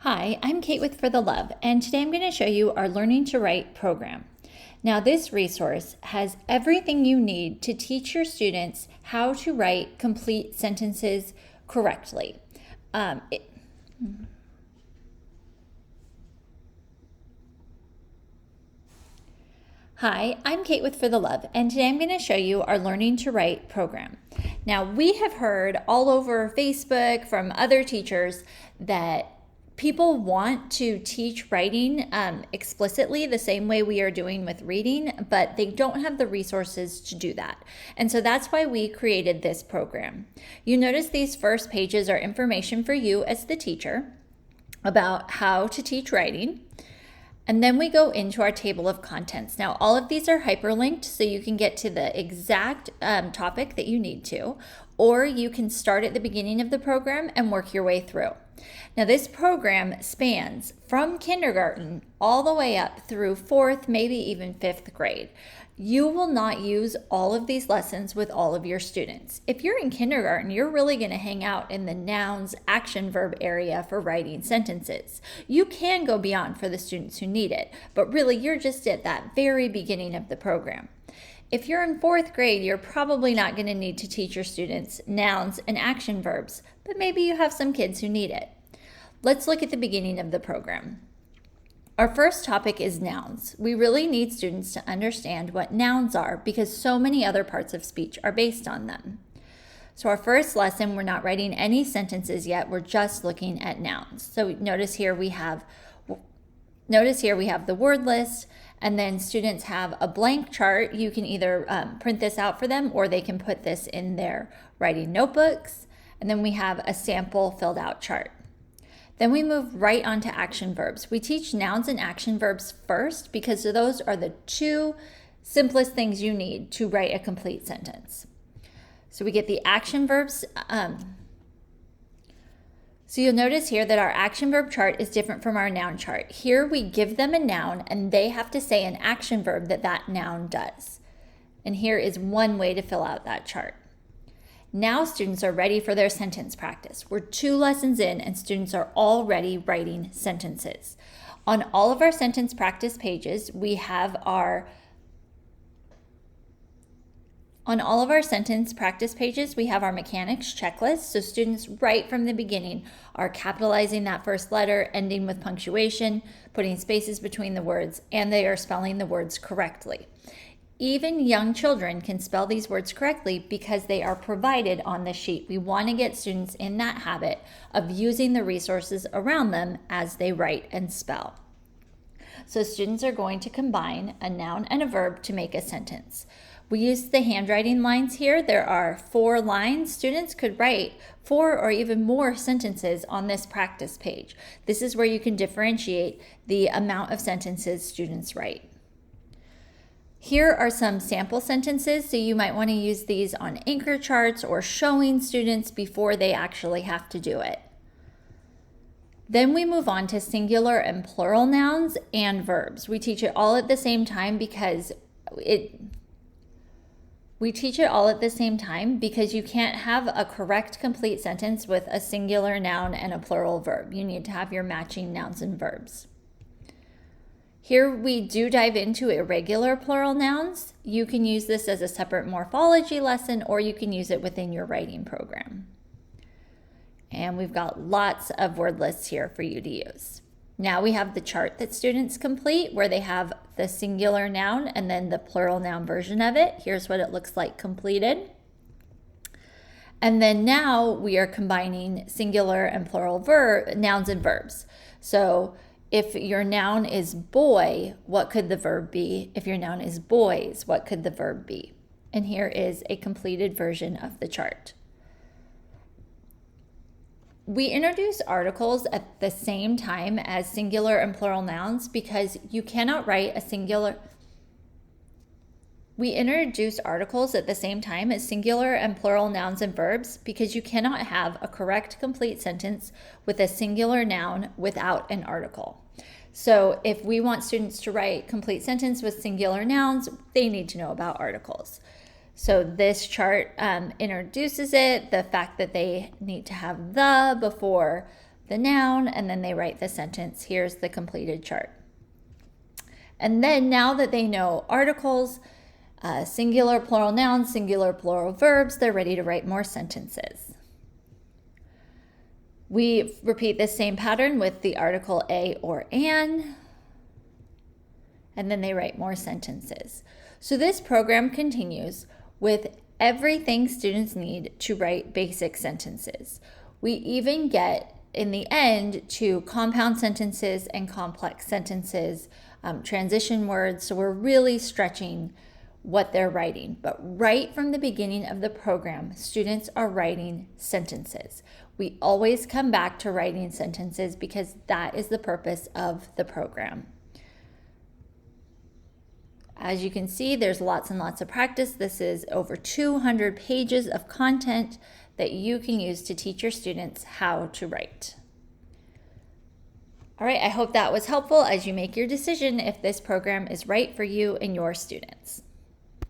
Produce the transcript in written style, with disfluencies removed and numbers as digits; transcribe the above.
Hi, I'm Kate with For the Love, and today I'm going to show you our Learning to Write program. Now, this resource has everything you need to teach your students how to write complete sentences correctly. Hi, I'm Kate with For the Love, and today I'm going to show you our Learning to Write program. Now, we have heard all over Facebook from other teachers that people want to teach writing explicitly the same way we are doing with reading, but they don't have the resources to do that. And so that's why we created this program. You notice these first pages are information for you as the teacher about how to teach writing. And then we go into our table of contents. Now, all of these are hyperlinked, so you can get to the exact topic that you need to, or you can start at the beginning of the program and work your way through. Now, this program spans from kindergarten all the way up through 4th, maybe even 5th grade. You will not use all of these lessons with all of your students. If you're in kindergarten, you're really going to hang out in the nouns, action verb area for writing sentences. You can go beyond for the students who need it, but really you're just at that very beginning of the program. If you're in 4th grade, you're probably not going to need to teach your students nouns and action verbs, but maybe you have some kids who need it. Let's look at the beginning of the program. Our first topic is nouns. We really need students to understand what nouns are because so many other parts of speech are based on them. So our first lesson, we're not writing any sentences yet, we're just looking at nouns. So notice here we have the word list, and then students have a blank chart. You can either print this out for them or they can put this in their writing notebooks. And then we have a sample filled out chart. Then we move right on to action verbs. We teach nouns and action verbs first because those are the two simplest things you need to write a complete sentence. So we get the action verbs. So you'll notice here that our action verb chart is different from our noun chart. Here we give them a noun and they have to say an action verb that noun does. And here is one way to fill out that chart. Now students are ready for their sentence practice. We're 2 lessons in and students are already writing sentences. On all of our sentence practice pages, we have our mechanics checklist. So students right from the beginning are capitalizing that first letter, ending with punctuation, putting spaces between the words, and they are spelling the words correctly. Even young children can spell these words correctly because they are provided on the sheet. We want to get students in that habit of using the resources around them as they write and spell. So students are going to combine a noun and a verb to make a sentence. We use the handwriting lines here. There are 4 lines. Students could write 4 or even more sentences on this practice page. This is where you can differentiate the amount of sentences students write. Here are some sample sentences, so you might want to use these on anchor charts or showing students before they actually have to do it. Then we move on to singular and plural nouns and verbs. We teach it all at the same time because you can't have a correct complete sentence with a singular noun and a plural verb. You need to have your matching nouns and verbs. Here we do dive into irregular plural nouns. You can use this as a separate morphology lesson or you can use it within your writing program. And we've got lots of word lists here for you to use. Now we have the chart that students complete where they have the singular noun and then the plural noun version of it. Here's what it looks like completed. And then now we are combining singular and plural nouns and verbs. So if your noun is boy, what could the verb be? If your noun is boys, what could the verb be? And here is a completed version of the chart. We introduce articles at the same time as singular and plural nouns because you cannot write a singular. We introduce articles at the same time as singular and plural nouns and verbs because you cannot have a correct complete sentence with a singular noun without an article. So if we want students to write complete sentence with singular nouns, they need to know about articles. So this chart introduces it, the fact that they need to have the before the noun, and then they write the sentence. Here's the completed chart. And then now that they know articles, singular, plural nouns, singular, plural verbs, they're ready to write more sentences. We repeat the same pattern with the article a or an, and then they write more sentences. So this program continues with everything students need to write basic sentences. We even get, in the end, to compound sentences and complex sentences, transition words. So we're really stretching what they're writing. But right from the beginning of the program, students are writing sentences. We always come back to writing sentences because that is the purpose of the program. As you can see, there's lots and lots of practice. This is over 200 pages of content that you can use to teach your students how to write. All right, I hope that was helpful as you make your decision if this program is right for you and your students.